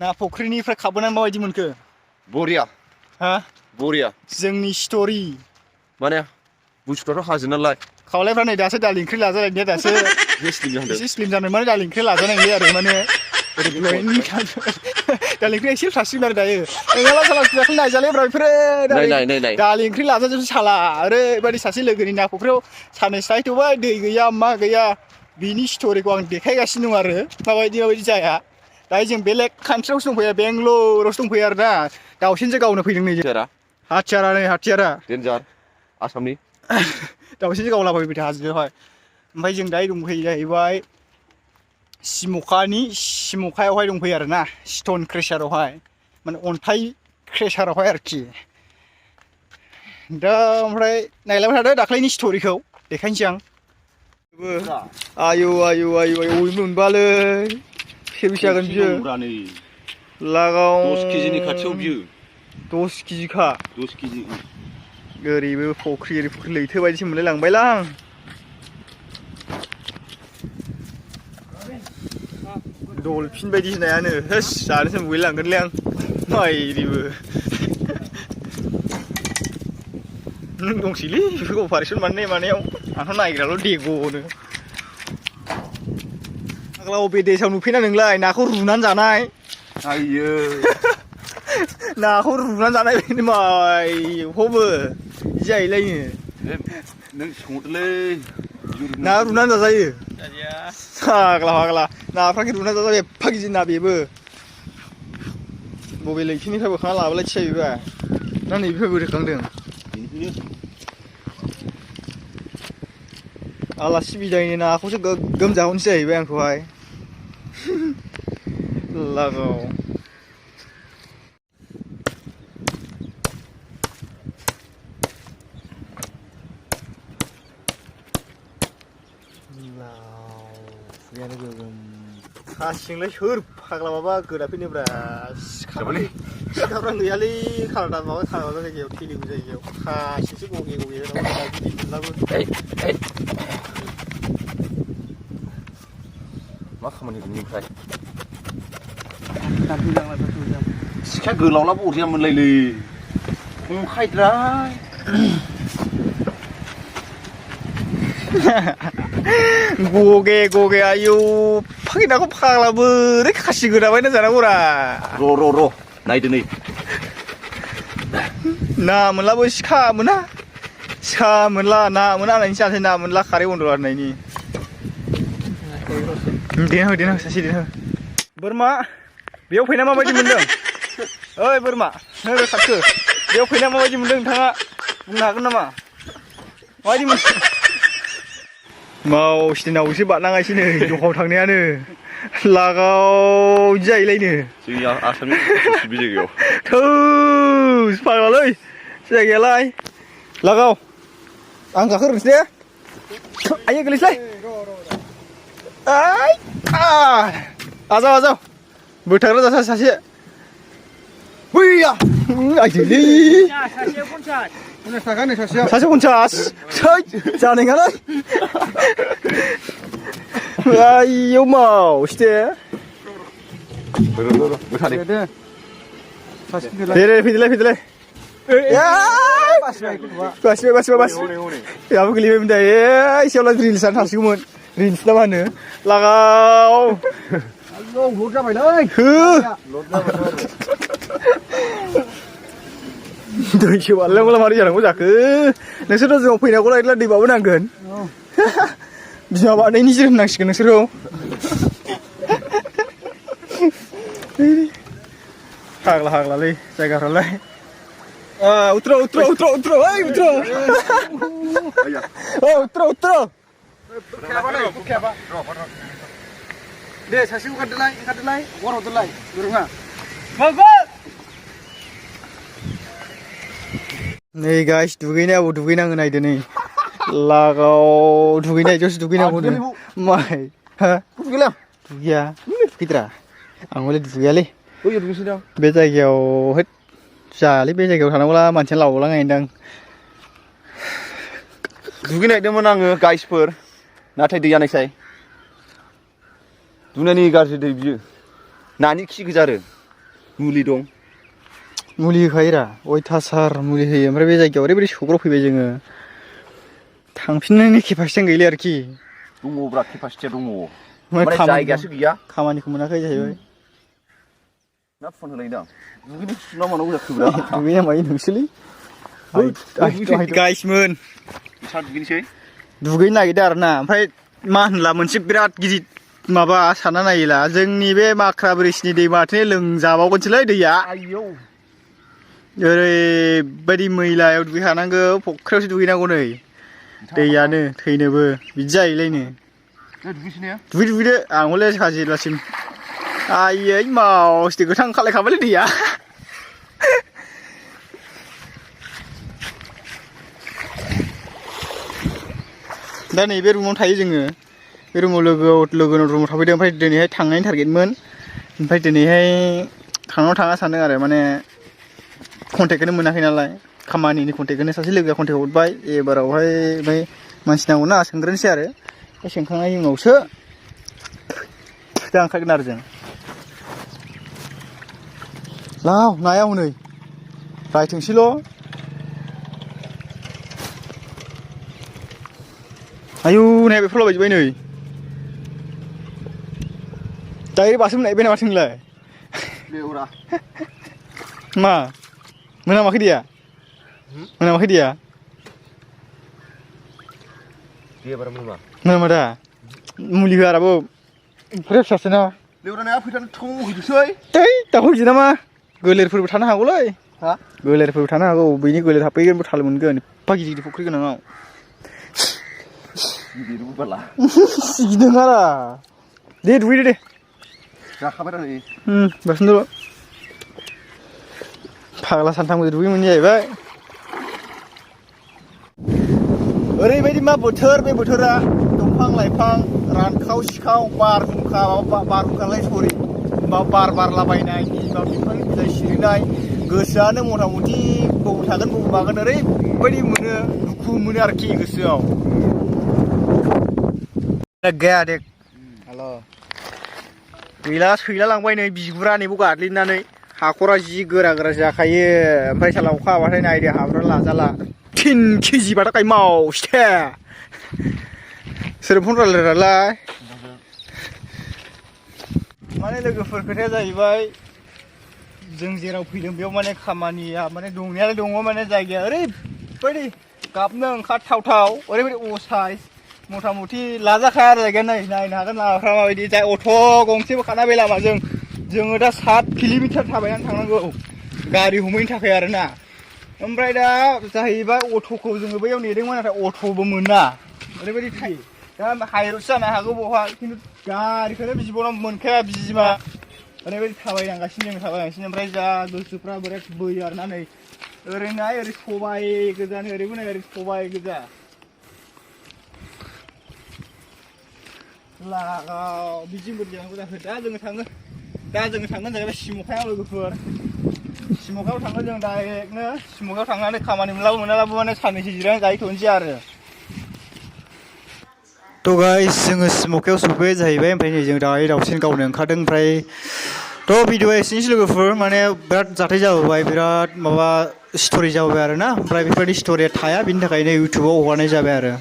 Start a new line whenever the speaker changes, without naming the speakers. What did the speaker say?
ना फुख्रिनिफ्राय खाबोनानै माबायदि मोनखो?
बरिया
हा
बरिया
जोंनि स्ट'रि
माने बुस्थुआथ' हाजो नालाय
खावलायफ्रा नै दासो दालि ओंख्रि लाजालायनाया दासो एसे स्लिम जानाय माने दालि ओंख्रि लाजानायलै आरो माने दालि ओंख्रि एसे फ्रासिगोन आरो दायो नोंहाला साला दाख्लै नायजालायब्रा बेफोरो
नाय
दालि ओंख्रि लाजाजोबसो साला ओरैबायदि सासे लोगोनि ना फुख्रियाव साननैसो थाहैथ'बाय दै गैया मा गैया बिनि स्ट'रिखौ आं देखायगासिनो दं आरो माबायदि जाया दायो जों बेलेग कान्ट्रियावसो दंफैयो बेंगलरावसो दंफैयो आरो ना दाउसेनसो गावनो फैदों नै हाथियारा नै हाथियारा
डेन्जार आसामनि
दाउसेनसो गावलाबायबाय हाजोआवहाय ओमफ्राय जों दायो दंफैयो जाहैबाय सिमखायावहाय दंफैयो आरो ना स्टन क्रेसारावहाय माने अन्थाइ क्रेसारावहाय आरोखि दा ओमफ्राय नायलांबाय थादो दाख्लैनि स्ट'रिखौ देखायनोसै आं आयु मोनबालै बेसे जागोन बियो लागाव
10 केजिनि खाथियाव बियो
10 केजिखा
10 केजि
ओरैबो फख्रि लैथो बायदिसो मोनलाय लांबायलां दलफिन बायदि होनायानो होस जानोसो मुगैलांगोनलै आं माइरिबो नों दंसैलै बेफोरखौ अपारेसन मानायाव आंथ' नायग्राल' देग'नो आगोलाव बबे देसाव नुफैना नोंलाय नाखौ रुनानै जानाय
आइयो
नाखौ रुनानै जानाय हमो बिदि जाहैलायनो
नों संदोलै
ना रुनानै जाजायो फाग्ला नाफ्रा रुनानै जाजायो एफा गिदिर ना बेबो बबे लैथोनिफ्राय बोखांना लाबोलाय थिया बेबा ना नैबेनिफ्राय बोखांदों आलासि बिदायनि नाखौसो गोगोम जाहोनोसै जाहैबाय आंखौहाय लागाव फुयानो गोगोम खासिजोंलाय सोर फाग्ला माबा गोदाफैनोब्रा सिखाफ्रा गैयालै खालादा माबा खालादा जायगायाव थेलिगु जायगायाव खासिसो गगे
मा खामानि बिनिफ्राय सिखाया गोलावलाबो अरजाया मोनलायलै अंखायद्राय
गगे आयौ फागिनाखौ फाग्ला बोरै खासि गोदाबायना जानांगौरा
र' नायदो नै
ना मोनलाबो सिखा मोनला ना मोना होननायनि जानोसै ना मोनला खारै बन्द होननायनि देना हो सासे देना हो बोरमा बेयाव फैना माबायदि मोनदों ओइ बोरमा नों खाथो बेयाव फैना माबायदि मोनदों नोंथाङा बुंनो हागोन नामा माबायदि मोनदों मावसिनावसो बारनाङासै नै दखानाव थांनायानो लागाव जाहैलायनो
जोंनि आसामनि बे जायगायाव
थोस फाग्लालै जायगायालाय लागाव आं गाखोग्रोनोसै दे आयै गोलैसैलाय आजाव बोथारग्रा जासा सासे बैया आइजोलै सासे 50 जानाय नङालै आयौ मावसि दे फैदोलाय बासिबाय जोंहाबो गोलैबायमोन दा एसेयावला रिल्स जानो थांसिगौमोन रिल्स ना मा होनो लागाव लद जाबायलै दै सोबालाय मारै जानांगौ जाखो नोंसोरथ' जोंनाव फैनांगौला एला दैबाबो नांगोन बिमा बानायनि जोर होननांसिगोन नोंसोरखौ हाग्लालै जायगाफ्रालाय उतरो दे सासेखौ ओंखारदोलाय गर हरदोलाय गोरोङा नै गाइस दुगैनायाबो दुगैनाङो नायदो नै लागाव दुगैनायजोंसो दुगैनांगौ माइ दुगैया दुगैद्रा आं हले दुगैयालै बे जायगायाव होद जायालै बे जायगायाव थानांगौला मानसिया लावलांनायदां
दुगैनायदोंमोन आङो गाइसफोर नाथाय दैया नायसाय दुनायनि गाज्रि दै बियो नानि खि गोजा आरो मुलि दं
मुलि होखायोरा अयथासार मुलि होयो ओमफ्राय बे जायगायाव ओरैबायदि सौग्राव फैबाय जोङो थांफिननायनि केपासिटियानो गैला आरोखि
दङब्रा केपासिटिया दङ
ओमफ्राय
माने जायगायासो गैया
खामानिखौ मोनाखै जाहैबाय
ना फन होलायदां दुगैनो सुना मानांगौ जाखोब्रा
दुगैनाया मायो नोंसोरलै गाइसमोन
सा दुगैनोसै
दुगैनो नागिरदों आरो ना ओमफ्राय मा होनला मोनसे बिराद गिदिर माबा सानना नायोला जोंनि बे माख्रा ब्रिजनि दैमाथिं लोंजाबावगोनसोलै दैया
आयौ
ओरैबायदि मैलायाव दुगैखानांगौ फख्रियावसो दुगैनांगौ नै दैयानो थैनोबो बिदि जायोलायनो
दुगैसै ने
दुगैदो आं हले साजिलासिम आयै मावसि गोथां खालायखाबायलै दैया दा नैबे रुमाव थायो जोङो बे रुमाव लोगोनाव रुमाव थाफैदों ओमफ्राय दिनैहाय थांनायनि टारगेटमोन ओमफ्राय दिनैहाय थांनांगौ थाङा सानदों आरो माने कन्टेक्टखौनो मोनाखै नालाय खामानिनि कन्टेक्टखौनो सासे लोगोआ कन्टेक्ट हरबाय एबारावहाय ओमफ्राय मानसि नांगौना सोंग्रोनोसै आरो बे सोंखांनायनि उनावसो दा ओंखारगोन आरो जों लाव नाया हनै रायथोंसैल' आयु नाया बेफोरल' बायजोब्बाय नै डाइरेक्ट बासो मोननायबाय नामा नोंलाय
लेवरा
मा मोनामाखै दैया मोनामाखै दैया
देबार मोनबा
मोनामा दा मुलि होआ राबो फ्रेस फिसासो ना
लेवरा नाया फैथानो थौ हैदोसै
दै दाखौ बिदि नामा गोलेरफोरबो थानो हागौलै
हा
गोलेरफोरबो थानो हागौ बैनि गोलेर हाबफैगोनबो थाल मोनगोन एफा गिदिर गिदिर फुख्रि गोनाङाव
गिदिरबो बाला
गिदों आरा दे दुगैदो दे
जाखाबाय दा नै
बासोनल' फाग्ला सानथामबो दुगै मोनि जाहैबाय ओरैबायदि मा बोथोर बे बोथोरा दंफां लाइफां रानखाव सिखाव बारहुंखा बारहुंखालाय सरि बार बारलाबायनाय बिफांनि बिलाइ सिरिनाय गोसोआनो मथा मथि बबाव थागोन बबाव मागोन ओरैबायदि मोनो दुखु मोनो आरोखि गोसोआव गैया दे हेल' गैला सैला लांबाय नै बिगुरा नैबाव गाग्लिनानै हाखरा जि गोरा गोरा जाखायो ओमफ्राय साला अखा हाबाथाय नायदो हाफ्रा लाजाला 10 केजि बाथाय मावसिथे सोर फन रायलायरालाय माने लोगोफोर खोथाया जाहैबाय जों जेराव फैदों बेयाव माने खामानिया माने दंनायालाय दङ माने जायगाया ओरैबायदि गाबनो ओंखारथावथाव ओरैबायदि असाइस मथा मथि लाजाखाया आरो जायगाया नै नायनो हागोन लामाफ्रा माबायदि जाय अट' गंसेबो खाना बे लामाजों जोङो दा 7 किल'मिटार थाबायनानै थांनांगौ गारि हमहैनो थाखाय आरोना ओमफ्राय दा जाहैबाय अट'खौ जोङो बैयाव नेदोंमोन नाथाय अट'बो मोना ओरैबायदि थायो दा हाइरडसो जानो हागौ बहा खिन्थु गारिखौनो बिबावना मोनखाया बिजिमा ओरैबायदि थाबायनांगासिनो जों थाबायगासिनो ओमफ्राय जा गोसोफ्रा बिराद बोयो आरोना नै ओरै नाय ओरै सबाय गोजा नै ओरैबो नाय ओरै सबाय गोजा लागाव बिदिनो बोरै जानांगौ जाखो दा जोङो थांगोन जाहैबाय सिमखायाव लोगोफोर सिमखायाव थांगोन जों डाइरेक्टनो सिमखायाव थांनानै खामानि मोनलाबो मोनालाबो माने साननैसो जिरायनानै जाहैथ'नोसै आरो थ' गाइस जोङो सिमखायाव सफैबाय जाहैबाय ओमफ्राय नै जों दायो दाउसिन गावनो ओंखारदों ओमफ्राय थ' भिडिअआ एसेनोसै लोगोफोर माने बिराद जाथाय जाबोबाय बिराद माबा स्ट'रि जाबोबाय आरोना ओमफ्राय बेफोरबायदि स्ट'रिया थाया बिनि थाखायनो इउटुबाव हगारनाय जाबाय आरो